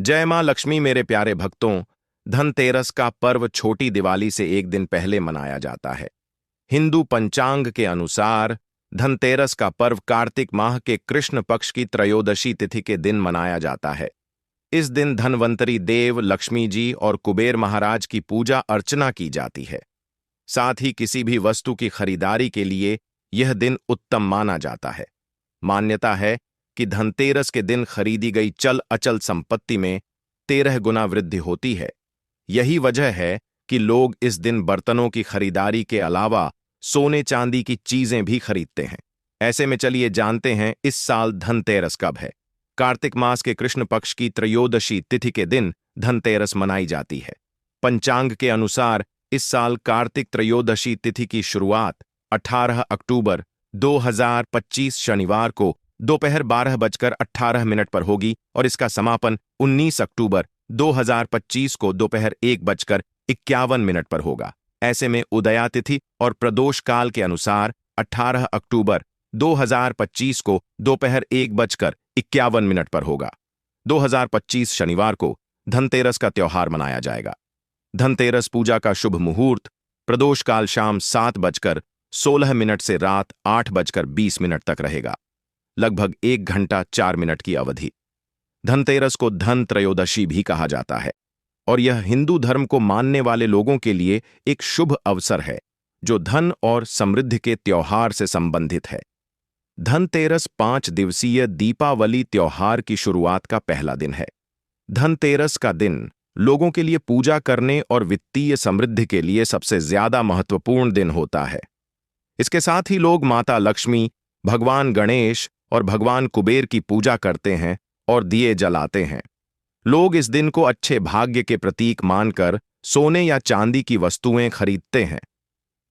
जय मां लक्ष्मी। मेरे प्यारे भक्तों, धनतेरस का पर्व छोटी दिवाली से एक दिन पहले मनाया जाता है। हिंदू पंचांग के अनुसार धनतेरस का पर्व कार्तिक माह के कृष्ण पक्ष की त्रयोदशी तिथि के दिन मनाया जाता है। इस दिन धनवंतरी देव, लक्ष्मी जी और कुबेर महाराज की पूजा अर्चना की जाती है। साथ ही किसी भी वस्तु की खरीदारी के लिए यह दिन उत्तम माना जाता है। मान्यता है कि धनतेरस के दिन खरीदी गई चल अचल संपत्ति में 13 गुना वृद्धि होती है। यही वजह है कि लोग इस दिन बर्तनों की खरीदारी के अलावा सोने चांदी की चीजें भी खरीदते हैं। ऐसे में चलिए जानते हैं इस साल धनतेरस कब है। कार्तिक मास के कृष्ण पक्ष की त्रयोदशी तिथि के दिन धनतेरस मनाई जाती है। पंचांग के अनुसार इस साल कार्तिक त्रयोदशी तिथि की शुरुआत 18 अक्टूबर 2025 शनिवार को दोपहर 12:18 पर होगी और इसका समापन 19 अक्टूबर 2025 को दोपहर 1:51 पर होगा। ऐसे में उदयातिथि और प्रदोष काल के अनुसार 18 अक्टूबर 2025 को दोपहर 1:51 पर होगा। 2025 शनिवार को धनतेरस का त्योहार मनाया जाएगा। धनतेरस पूजा का शुभ मुहूर्त प्रदोष काल शाम 7:16 से रात 8:20 तक रहेगा, लगभग 1 घंटा 4 मिनट की अवधि। धनतेरस को धन त्रयोदशी भी कहा जाता है और यह हिंदू धर्म को मानने वाले लोगों के लिए एक शुभ अवसर है जो धन और समृद्धि के त्योहार से संबंधित है। धनतेरस 5 दिवसीय दीपावली त्योहार की शुरुआत का पहला दिन है। धनतेरस का दिन लोगों के लिए पूजा करने और वित्तीय समृद्धि के लिए सबसे ज्यादा महत्वपूर्ण दिन होता है। इसके साथ ही लोग माता लक्ष्मी, भगवान गणेश और भगवान कुबेर की पूजा करते हैं और दिए जलाते हैं। लोग इस दिन को अच्छे भाग्य के प्रतीक मानकर सोने या चांदी की वस्तुएं खरीदते हैं।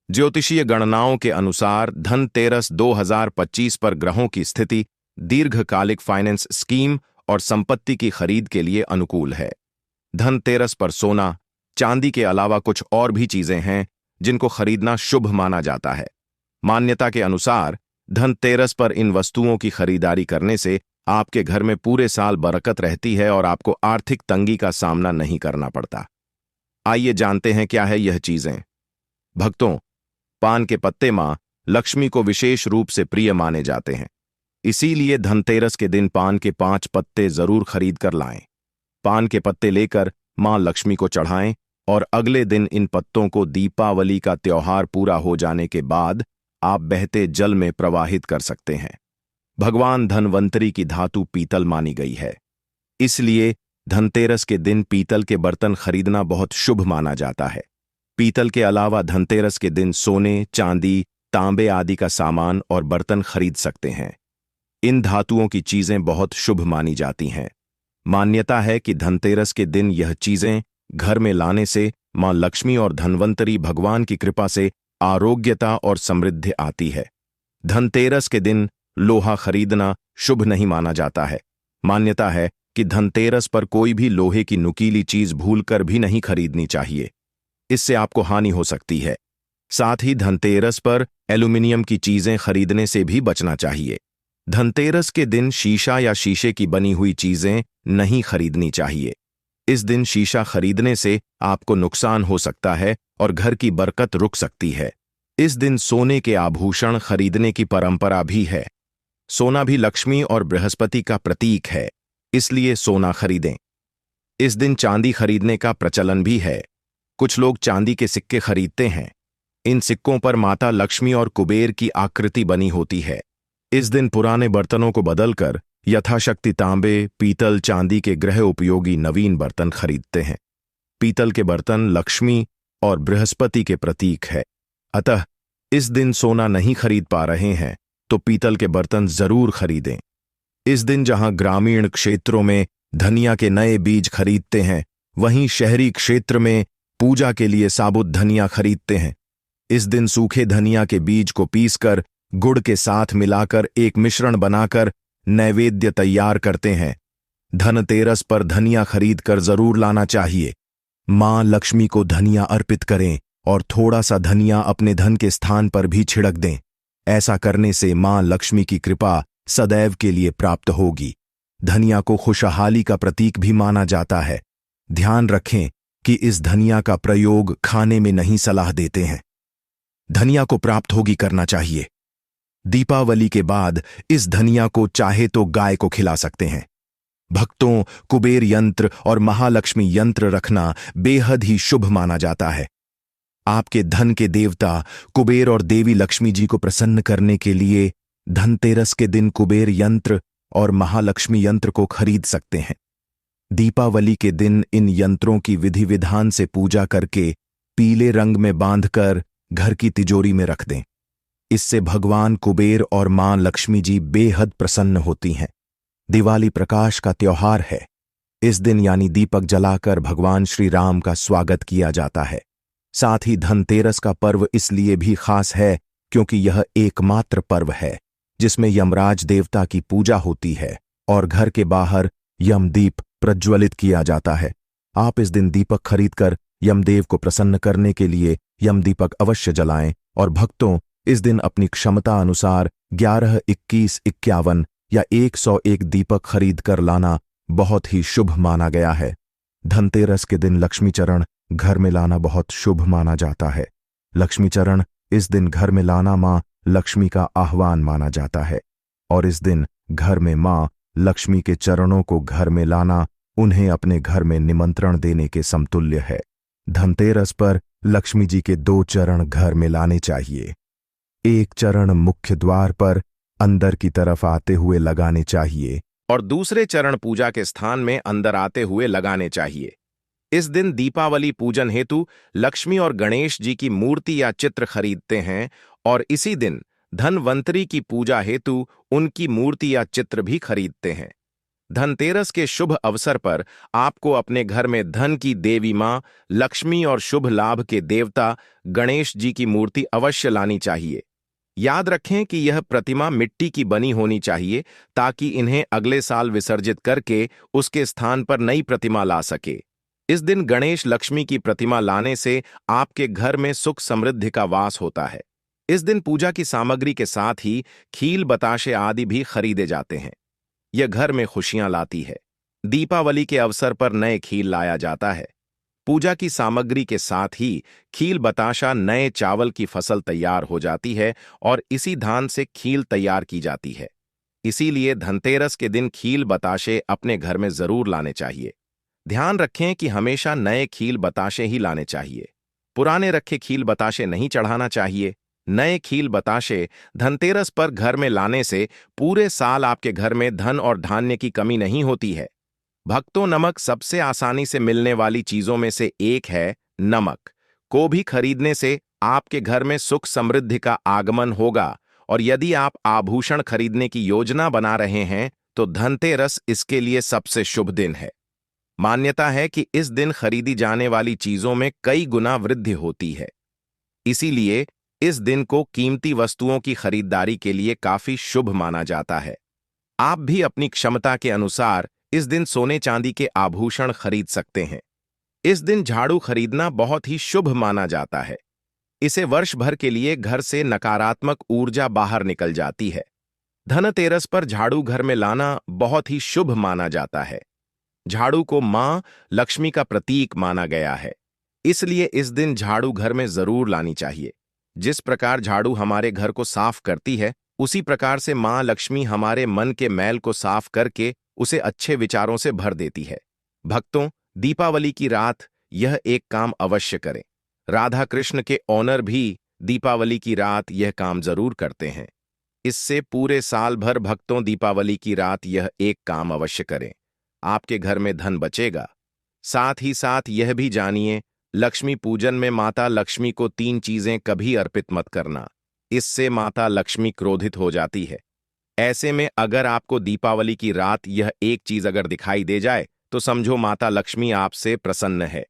ज्योतिषीय गणनाओं के अनुसार धनतेरस 2025 पर ग्रहों की स्थिति दीर्घकालिक फाइनेंस स्कीम और संपत्ति की खरीद के लिए अनुकूल है। धनतेरस पर सोना, चांदी के अलावा कुछ और भी चीजें हैं जिनको खरीदना शुभ माना जाता है। मान्यता के अनुसार धनतेरस पर इन वस्तुओं की खरीदारी करने से आपके घर में पूरे साल बरकत रहती है और आपको आर्थिक तंगी का सामना नहीं करना पड़ता। आइए जानते हैं क्या है यह चीजें। भक्तों, पान के पत्ते मां लक्ष्मी को विशेष रूप से प्रिय माने जाते हैं। इसीलिए धनतेरस के दिन पान के 5 पत्ते जरूर खरीद कर लाएं। पान के पत्ते लेकर मां लक्ष्मी को चढ़ाएं और अगले दिन इन पत्तों को दीपावली का त्योहार पूरा हो जाने के बाद आप बहते जल में प्रवाहित कर सकते हैं। भगवान धनवंतरी की धातु पीतल मानी गई है, इसलिए धनतेरस के दिन पीतल के बर्तन खरीदना बहुत शुभ माना जाता है। पीतल के अलावा धनतेरस के दिन सोने, चांदी, तांबे आदि का सामान और बर्तन खरीद सकते हैं। इन धातुओं की चीजें बहुत शुभ मानी जाती हैं। मान्यता है कि धनतेरस के दिन यह चीजें घर में लाने से मां लक्ष्मी और धनवंतरी भगवान की कृपा से आरोग्यता और समृद्धि आती है। धनतेरस के दिन लोहा खरीदना शुभ नहीं माना जाता है। मान्यता है कि धनतेरस पर कोई भी लोहे की नुकीली चीज भूलकर भी नहीं खरीदनी चाहिए, इससे आपको हानि हो सकती है। साथ ही धनतेरस पर एल्यूमिनियम की चीजें खरीदने से भी बचना चाहिए। धनतेरस के दिन शीशा या शीशे की बनी हुई चीजें नहीं खरीदनी चाहिए। इस दिन शीशा खरीदने से आपको नुकसान हो सकता है और घर की बरकत रुक सकती है। इस दिन सोने के आभूषण खरीदने की परंपरा भी है। सोना भी लक्ष्मी और बृहस्पति का प्रतीक है, इसलिए सोना खरीदें। इस दिन चांदी खरीदने का प्रचलन भी है। कुछ लोग चांदी के सिक्के खरीदते हैं। इन सिक्कों पर माता लक्ष्मी और कुबेर की आकृति बनी होती है। इस दिन पुराने बर्तनों को बदलकर यथाशक्ति तांबे, पीतल, चांदी के गृह उपयोगी नवीन बर्तन खरीदते हैं। पीतल के बर्तन लक्ष्मी और बृहस्पति के प्रतीक है, अतः इस दिन सोना नहीं खरीद पा रहे हैं तो पीतल के बर्तन जरूर खरीदें। इस दिन जहां ग्रामीण क्षेत्रों में धनिया के नए बीज खरीदते हैं, वहीं शहरी क्षेत्र में पूजा के लिए साबुत धनिया खरीदते हैं। इस दिन सूखे धनिया के बीज को पीसकर गुड़ के साथ मिलाकर एक मिश्रण बनाकर नैवेद्य तैयार करते हैं। धनतेरस पर धनिया खरीद कर जरूर लाना चाहिए। मां लक्ष्मी को धनिया अर्पित करें और थोड़ा सा धनिया अपने धन के स्थान पर भी छिड़क दें। ऐसा करने से मां लक्ष्मी की कृपा सदैव के लिए प्राप्त होगी। धनिया को खुशहाली का प्रतीक भी माना जाता है। ध्यान रखें कि इस धनिया का प्रयोग खाने में नहीं सलाह देते हैं। धनिया को प्राप्त होगी करना चाहिए। दीपावली के बाद इस धनिया को चाहे तो गाय को खिला सकते हैं। भक्तों, कुबेर यंत्र और महालक्ष्मी यंत्र रखना बेहद ही शुभ माना जाता है। आपके धन के देवता कुबेर और देवी लक्ष्मी जी को प्रसन्न करने के लिए धनतेरस के दिन कुबेर यंत्र और महालक्ष्मी यंत्र को खरीद सकते हैं। दीपावली के दिन इन यंत्रों की विधि विधान से पूजा करके पीले रंग में बांधकर घर की तिजोरी में रख दें। इससे भगवान कुबेर और मां लक्ष्मी जी बेहद प्रसन्न होती हैं। दिवाली प्रकाश का त्योहार है। इस दिन यानी दीपक जलाकर भगवान श्री राम का स्वागत किया जाता है। साथ ही धनतेरस का पर्व इसलिए भी खास है क्योंकि यह एकमात्र पर्व है जिसमें यमराज देवता की पूजा होती है और घर के बाहर यमदीप प्रज्वलित किया जाता है। आप इस दिन दीपक खरीदकर यमदेव को प्रसन्न करने के लिए यमदीपक अवश्य जलाएं। और भक्तों, इस दिन अपनी क्षमता अनुसार 11, 21, 51 या 101 दीपक खरीद कर लाना बहुत ही शुभ माना गया है। धनतेरस के दिन लक्ष्मी चरण घर में लाना बहुत शुभ माना जाता है। लक्ष्मी चरण इस दिन घर में लाना मां लक्ष्मी का आह्वान माना जाता है और इस दिन घर में मां लक्ष्मी के चरणों को घर में लाना उन्हें अपने घर में निमंत्रण देने के समतुल्य है। धनतेरस पर लक्ष्मी जी के 2 चरण घर में लाने चाहिए। एक चरण मुख्य द्वार पर अंदर की तरफ आते हुए लगाने चाहिए और दूसरे चरण पूजा के स्थान में अंदर आते हुए लगाने चाहिए। इस दिन दीपावली पूजन हेतु लक्ष्मी और गणेश जी की मूर्ति या चित्र खरीदते हैं और इसी दिन धनवंतरी की पूजा हेतु उनकी मूर्ति या चित्र भी खरीदते हैं। धनतेरस के शुभ अवसर पर आपको अपने घर में धन की देवी मां लक्ष्मी और शुभ लाभ के देवता गणेश जी की मूर्ति अवश्य लानी चाहिए। याद रखें कि यह प्रतिमा मिट्टी की बनी होनी चाहिए ताकि इन्हें अगले साल विसर्जित करके उसके स्थान पर नई प्रतिमा ला सके। इस दिन गणेश लक्ष्मी की प्रतिमा लाने से आपके घर में सुख समृद्धि का वास होता है। इस दिन पूजा की सामग्री के साथ ही खील बताशे आदि भी खरीदे जाते हैं। यह घर में खुशियां लाती है। दीपावली के अवसर पर नए खील लाया जाता है। पूजा की सामग्री के साथ ही खील बताशा नए चावल की फसल तैयार हो जाती है और इसी धान से खील तैयार की जाती है। इसीलिए धनतेरस के दिन खील बताशे अपने घर में जरूर लाने चाहिए। ध्यान रखें कि हमेशा नए खील बताशे ही लाने चाहिए। पुराने रखे खील बताशे नहीं चढ़ाना चाहिए। नए खील बताशे धनतेरस पर घर में लाने से पूरे साल आपके घर में धन और धान्य की कमी नहीं होती है। भक्तों, नमक सबसे आसानी से मिलने वाली चीजों में से एक है। नमक को भी खरीदने से आपके घर में सुख समृद्धि का आगमन होगा और यदि आप आभूषण खरीदने की योजना बना रहे हैं तो धनतेरस इसके लिए सबसे शुभ दिन है। मान्यता है कि इस दिन खरीदी जाने वाली चीजों में कई गुना वृद्धि होती है। इसीलिए इस दिन को कीमती वस्तुओं की खरीदारी के लिए काफी शुभ माना जाता है। आप भी अपनी क्षमता के अनुसार इस दिन सोने चांदी के आभूषण खरीद सकते हैं। इस दिन झाड़ू खरीदना बहुत ही शुभ माना जाता है। इसे वर्ष भर के लिए घर से नकारात्मक ऊर्जा बाहर निकल जाती है। धनतेरस पर झाड़ू घर में लाना बहुत ही शुभ माना जाता है। झाड़ू को मां लक्ष्मी का प्रतीक माना गया है, इसलिए इस दिन झाड़ू घर में जरूर लानी चाहिए। जिस प्रकार झाड़ू हमारे घर को साफ करती है, उसी प्रकार से मां लक्ष्मी हमारे मन के मैल को साफ करके उसे अच्छे विचारों से भर देती है। भक्तों, दीपावली की रात यह एक काम अवश्य करें। राधा कृष्ण के ऑनर भी दीपावली की रात यह काम जरूर करते हैं। इससे पूरे साल भर भक्तों दीपावली की रात यह एक काम अवश्य करें। आपके घर में धन बचेगा। साथ ही साथ यह भी जानिए, लक्ष्मी पूजन में माता लक्ष्मी को 3 चीजें कभी अर्पित मत करना। इससे माता लक्ष्मी क्रोधित हो जाती है। ऐसे में अगर आपको दीपावली की रात यह एक चीज अगर दिखाई दे जाए तो समझो माता लक्ष्मी आपसे प्रसन्न है।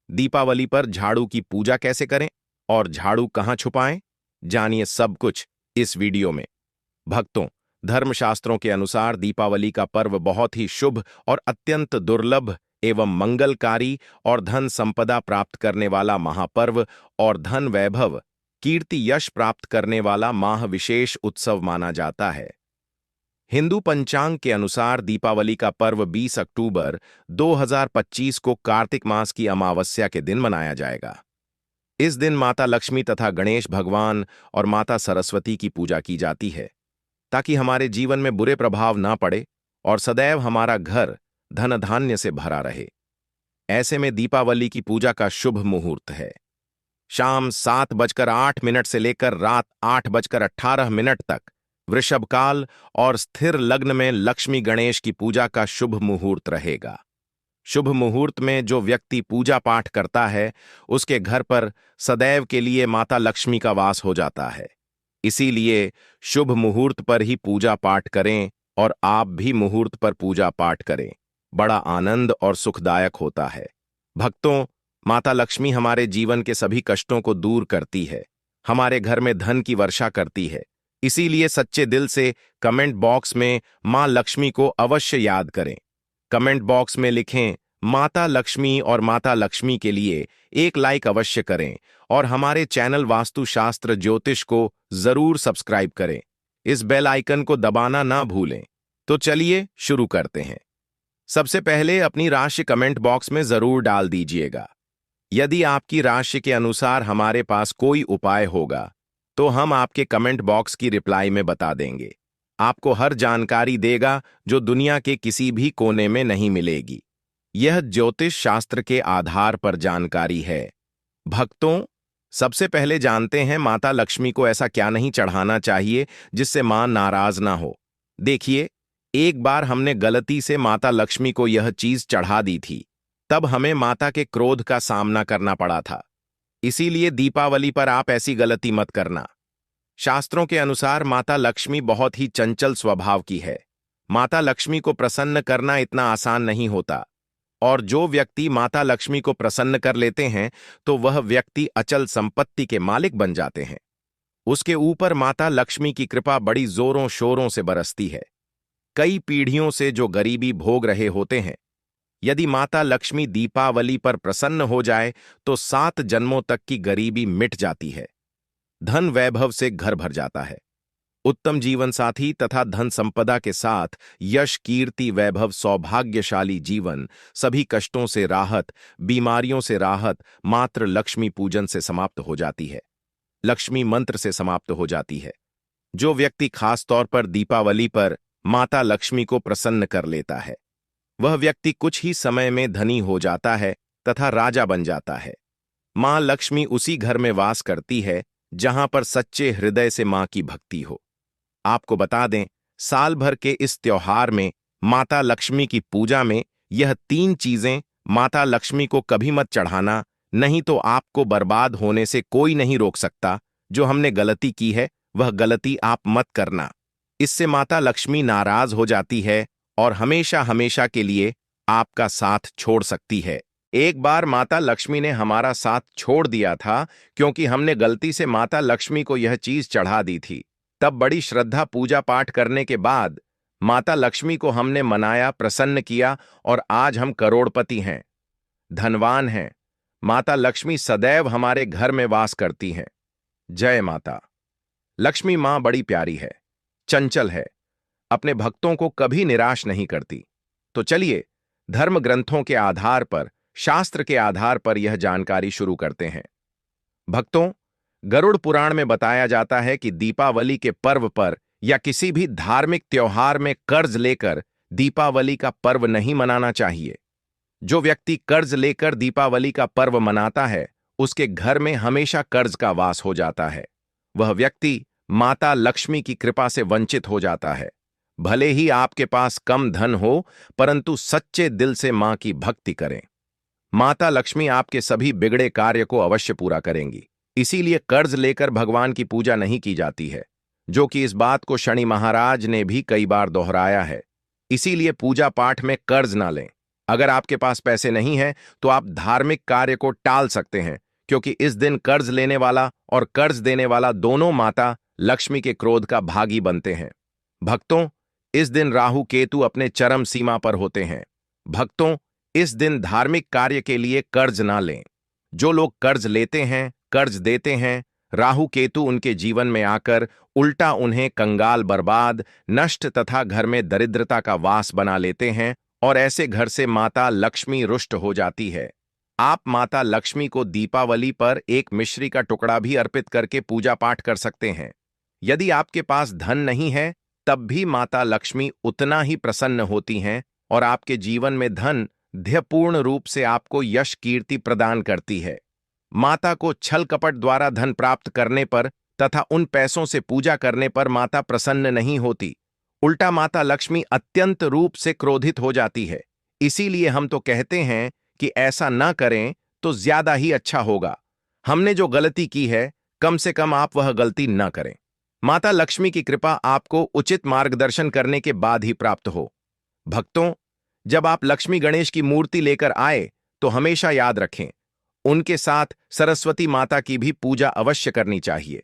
दीपावली पर झाड़ू की पूजा कैसे करें और झाड़ू कहां छुपाएं, जानिए सब कुछ इस वीडियो में। भक्तों, धर्मशास्त्रों के अनुसार दीपावली का पर्व बहुत ही शुभ और अत्यंत दुर्लभ एवं मंगलकारी और धन संपदा प्राप्त करने वाला महापर्व और धन वैभव कीर्ति यश प्राप्त करने वाला माह विशेष उत्सव माना जाता है। हिंदू पंचांग के अनुसार दीपावली का पर्व 20 अक्टूबर 2025 को कार्तिक मास की अमावस्या के दिन मनाया जाएगा। इस दिन माता लक्ष्मी तथा गणेश भगवान और माता सरस्वती की पूजा की जाती है ताकि हमारे जीवन में बुरे प्रभाव ना पड़े और सदैव हमारा घर धन धान्य से भरा रहे। ऐसे में दीपावली की पूजा का शुभ मुहूर्त है शाम 7:08 से लेकर रात 8:18 तक वृषभ काल और स्थिर लग्न में लक्ष्मी गणेश की पूजा का शुभ मुहूर्त रहेगा। शुभ मुहूर्त में जो व्यक्ति पूजा पाठ करता है उसके घर पर सदैव के लिए माता लक्ष्मी का वास हो जाता है। इसीलिए शुभ मुहूर्त पर ही पूजा पाठ करें और आप भी मुहूर्त पर पूजा पाठ करें, बड़ा आनंद और सुखदायक होता है। भक्तों, माता लक्ष्मी हमारे जीवन के सभी कष्टों को दूर करती है, हमारे घर में धन की वर्षा करती है। इसीलिए सच्चे दिल से कमेंट बॉक्स में मां लक्ष्मी को अवश्य याद करें। कमेंट बॉक्स में लिखें माता लक्ष्मी और माता लक्ष्मी के लिए एक लाइक अवश्य करें और हमारे चैनल वास्तुशास्त्र ज्योतिष को जरूर सब्सक्राइब करें। इस बेल आइकन को दबाना ना भूलें। तो चलिए शुरू करते हैं। सबसे पहले अपनी राशि कमेंट बॉक्स में जरूर डाल दीजिएगा। यदि आपकी राशि के अनुसार हमारे पास कोई उपाय होगा तो हम आपके कमेंट बॉक्स की रिप्लाई में बता देंगे। आपको हर जानकारी देगा जो दुनिया के किसी भी कोने में नहीं मिलेगी। यह ज्योतिष शास्त्र के आधार पर जानकारी है। भक्तों, सबसे पहले जानते हैं माता लक्ष्मी को ऐसा क्या नहीं चढ़ाना चाहिए जिससे मां नाराज ना हो। देखिए, एक बार हमने गलती से माता लक्ष्मी को यह चीज चढ़ा दी थी, तब हमें माता के क्रोध का सामना करना पड़ा था। इसीलिए दीपावली पर आप ऐसी गलती मत करना। शास्त्रों के अनुसार माता लक्ष्मी बहुत ही चंचल स्वभाव की है। माता लक्ष्मी को प्रसन्न करना इतना आसान नहीं होता, और जो व्यक्ति माता लक्ष्मी को प्रसन्न कर लेते हैं तो वह व्यक्ति अचल संपत्ति के मालिक बन जाते हैं। उसके ऊपर माता लक्ष्मी की कृपा बड़ी जोरों शोरों से बरसती है। कई पीढ़ियों से जो गरीबी भोग रहे होते हैं, यदि माता लक्ष्मी दीपावली पर प्रसन्न हो जाए तो 7 जन्मों तक की गरीबी मिट जाती है। धन वैभव से घर भर जाता है। उत्तम जीवन साथी तथा धन संपदा के साथ यश, कीर्ति, वैभव, सौभाग्यशाली जीवन, सभी कष्टों से राहत, बीमारियों से राहत मात्र लक्ष्मी पूजन से समाप्त हो जाती है, लक्ष्मी मंत्र से समाप्त हो जाती है। जो व्यक्ति खास तौर पर दीपावली पर माता लक्ष्मी को प्रसन्न कर लेता है, वह व्यक्ति कुछ ही समय में धनी हो जाता है तथा राजा बन जाता है। मां लक्ष्मी उसी घर में वास करती है जहां पर सच्चे हृदय से मां की भक्ति हो। आपको बता दें, साल भर के इस त्योहार में माता लक्ष्मी की पूजा में यह 3 चीजें माता लक्ष्मी को कभी मत चढ़ाना, नहीं तो आपको बर्बाद होने से कोई नहीं रोक सकता। जो हमने गलती की है वह गलती आप मत करना। इससे माता लक्ष्मी नाराज हो जाती है और हमेशा हमेशा के लिए आपका साथ छोड़ सकती है। एक बार माता लक्ष्मी ने हमारा साथ छोड़ दिया था क्योंकि हमने गलती से माता लक्ष्मी को यह चीज चढ़ा दी थी। तब बड़ी श्रद्धा पूजा पाठ करने के बाद माता लक्ष्मी को हमने मनाया, प्रसन्न किया और आज हम करोड़पति हैं, धनवान हैं। माता लक्ष्मी सदैव हमारे घर में वास करती हैं। जय माता लक्ष्मी। मां बड़ी प्यारी है, चंचल है, अपने भक्तों को कभी निराश नहीं करती। तो चलिए धर्म ग्रंथों के आधार पर, शास्त्र के आधार पर यह जानकारी शुरू करते हैं। भक्तों, गरुड़ पुराण में बताया जाता है कि दीपावली के पर्व पर या किसी भी धार्मिक त्योहार में कर्ज लेकर दीपावली का पर्व नहीं मनाना चाहिए। जो व्यक्ति कर्ज लेकर दीपावली का पर्व मनाता है उसके घर में हमेशा कर्ज का वास हो जाता है। वह व्यक्ति माता लक्ष्मी की कृपा से वंचित हो जाता है। भले ही आपके पास कम धन हो, परंतु सच्चे दिल से मां की भक्ति करें। माता लक्ष्मी आपके सभी बिगड़े कार्य को अवश्य पूरा करेंगी। इसीलिए कर्ज लेकर भगवान की पूजा नहीं की जाती है, जो कि इस बात को शनि महाराज ने भी कई बार दोहराया है। इसीलिए पूजा पाठ में कर्ज ना लें। अगर आपके पास पैसे नहीं हैं तो आप धार्मिक कार्य को टाल सकते हैं, क्योंकि इस दिन कर्ज लेने वाला और कर्ज देने वाला दोनों माता लक्ष्मी के क्रोध का भागी बनते हैं। भक्तों, इस दिन राहु केतु अपने चरम सीमा पर होते हैं। भक्तों, इस दिन धार्मिक कार्य के लिए कर्ज ना लें। जो लोग कर्ज लेते हैं, कर्ज देते हैं, राहु केतु उनके जीवन में आकर उल्टा उन्हें कंगाल, बर्बाद, नष्ट तथा घर में दरिद्रता का वास बना लेते हैं और ऐसे घर से माता लक्ष्मी रुष्ट हो जाती है। आप माता लक्ष्मी को दीपावली पर एक मिश्री का टुकड़ा भी अर्पित करके पूजा पाठ कर सकते हैं। यदि आपके पास धन नहीं है, तब भी माता लक्ष्मी उतना ही प्रसन्न होती हैं और आपके जीवन में धन ध्यपूर्ण रूप से आपको यश कीर्ति प्रदान करती है। माता को छल कपट द्वारा धन प्राप्त करने पर तथा उन पैसों से पूजा करने पर माता प्रसन्न नहीं होती, उल्टा माता लक्ष्मी अत्यंत रूप से क्रोधित हो जाती है। इसीलिए हम तो कहते हैं कि ऐसा ना करें तो ज्यादा ही अच्छा होगा। हमने जो गलती की है, कम से कम आप वह गलती ना करें। माता लक्ष्मी की कृपा आपको उचित मार्गदर्शन करने के बाद ही प्राप्त हो। भक्तों, जब आप लक्ष्मी गणेश की मूर्ति लेकर आए तो हमेशा याद रखें, उनके साथ सरस्वती माता की भी पूजा अवश्य करनी चाहिए।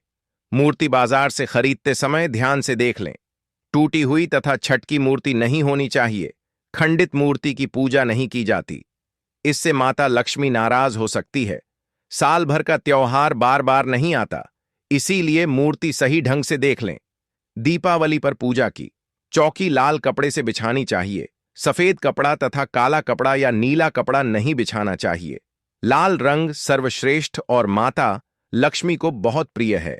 मूर्ति बाजार से खरीदते समय ध्यान से देख लें। टूटी हुई तथा छटकी मूर्ति नहीं होनी चाहिए। खंडित मूर्ति की पूजा नहीं की जाती, इससे माता लक्ष्मी नाराज हो सकती है। साल भर का त्योहार बार बार नहीं आता, इसीलिए मूर्ति सही ढंग से देख लें। दीपावली पर पूजा की चौकी लाल कपड़े से बिछानी चाहिए। सफेद कपड़ा तथा काला कपड़ा या नीला कपड़ा नहीं बिछाना चाहिए। लाल रंग सर्वश्रेष्ठ और माता लक्ष्मी को बहुत प्रिय है।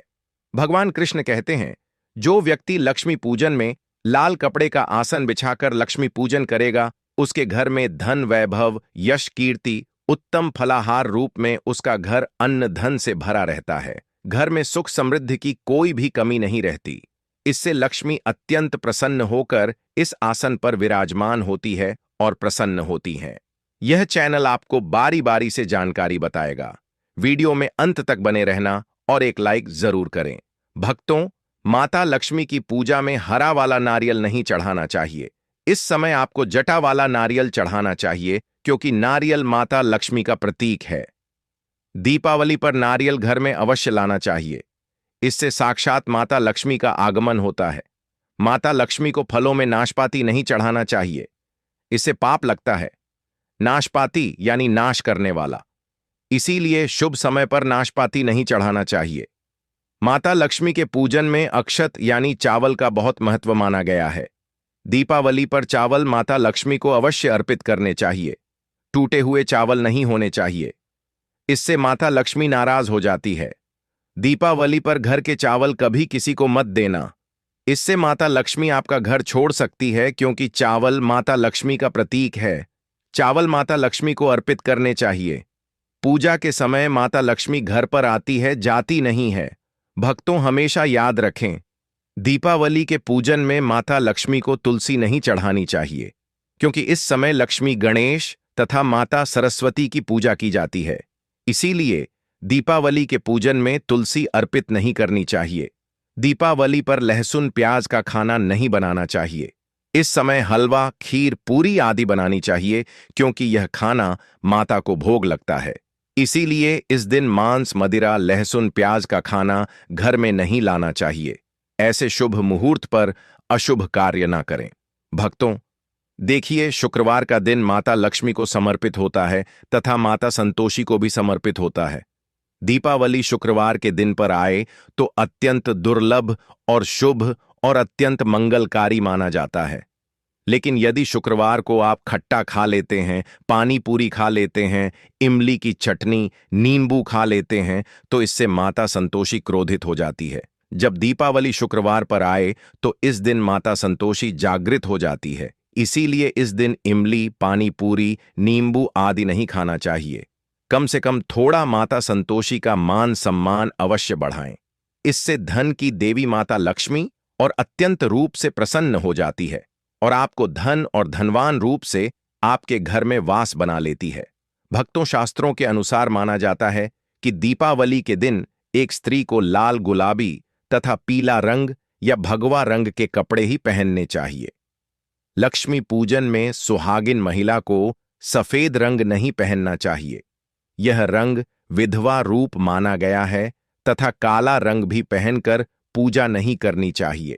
भगवान कृष्ण कहते हैं, जो व्यक्ति लक्ष्मी पूजन में लाल कपड़े का आसन बिछाकर लक्ष्मी पूजन करेगा, उसके घर में धन, वैभव, यश, कीर्ति, उत्तम फलाहार रूप में उसका घर अन्न धन से भरा रहता है। घर में सुख समृद्धि की कोई भी कमी नहीं रहती। इससे लक्ष्मी अत्यंत प्रसन्न होकर इस आसन पर विराजमान होती है और प्रसन्न होती हैं। यह चैनल आपको बारी बारी से जानकारी बताएगा। वीडियो में अंत तक बने रहना और एक लाइक जरूर करें। भक्तों, माता लक्ष्मी की पूजा में हरा वाला नारियल नहीं चढ़ाना चाहिए। इस समय आपको जटा वाला नारियल चढ़ाना चाहिए, क्योंकि नारियल माता लक्ष्मी का प्रतीक है। दीपावली पर नारियल घर में अवश्य लाना चाहिए, इससे साक्षात माता लक्ष्मी का आगमन होता है। माता लक्ष्मी को फलों में नाशपाती नहीं चढ़ाना चाहिए, इससे पाप लगता है। नाशपाती यानी नाश करने वाला, इसीलिए शुभ समय पर नाशपाती नहीं चढ़ाना चाहिए। माता लक्ष्मी के पूजन में अक्षत यानी चावल का बहुत महत्व माना गया है। दीपावली पर चावल माता लक्ष्मी को अवश्य अर्पित करने चाहिए। टूटे हुए चावल नहीं होने चाहिए, इससे माता लक्ष्मी नाराज हो जाती है। दीपावली पर घर के चावल कभी किसी को मत देना, इससे माता लक्ष्मी आपका घर छोड़ सकती है, क्योंकि चावल माता लक्ष्मी का प्रतीक है। चावल माता लक्ष्मी को अर्पित करने चाहिए। पूजा के समय माता लक्ष्मी घर पर आती है, जाती नहीं है। भक्तों, हमेशा याद रखें, दीपावली के पूजन में माता लक्ष्मी को तुलसी नहीं चढ़ानी चाहिए, क्योंकि इस समय लक्ष्मी, गणेश तथा माता सरस्वती की पूजा की जाती है। इसीलिए दीपावली के पूजन में तुलसी अर्पित नहीं करनी चाहिए। दीपावली पर लहसुन, प्याज का खाना नहीं बनाना चाहिए। इस समय हलवा, खीर, पूरी आदि बनानी चाहिए, क्योंकि यह खाना माता को भोग लगता है। इसीलिए इस दिन मांस, मदिरा, लहसुन, प्याज का खाना घर में नहीं लाना चाहिए। ऐसे शुभ मुहूर्त पर अशुभ कार्य ना करें। भक्तों, देखिए, शुक्रवार का दिन माता लक्ष्मी को समर्पित होता है तथा माता संतोषी को भी समर्पित होता है। दीपावली शुक्रवार के दिन पर आए तो अत्यंत दुर्लभ और शुभ और अत्यंत मंगलकारी माना जाता है। लेकिन यदि शुक्रवार को आप खट्टा खा लेते हैं, पानी पूरी खा लेते हैं, इमली की चटनी, नींबू खा लेते हैं, तो इससे माता संतोषी क्रोधित हो जाती है। जब दीपावली शुक्रवार पर आए तो इस दिन माता संतोषी जागृत हो जाती है। इसीलिए इस दिन इमली, पानी पूरी, नींबू आदि नहीं खाना चाहिए। कम से कम थोड़ा माता संतोषी का मान सम्मान अवश्य बढ़ाएं। इससे धन की देवी माता लक्ष्मी और अत्यंत रूप से प्रसन्न हो जाती है और आपको धन और धनवान रूप से आपके घर में वास बना लेती है। भक्तों, शास्त्रों के अनुसार माना जाता है कि दीपावली के दिन एक स्त्री को लाल, गुलाबी तथा पीला रंग या भगवा रंग के कपड़े ही पहनने चाहिए। लक्ष्मी पूजन में सुहागिन महिला को सफेद रंग नहीं पहनना चाहिए। यह रंग विधवा रूप माना गया है तथा काला रंग भी पहनकर पूजा नहीं करनी चाहिए।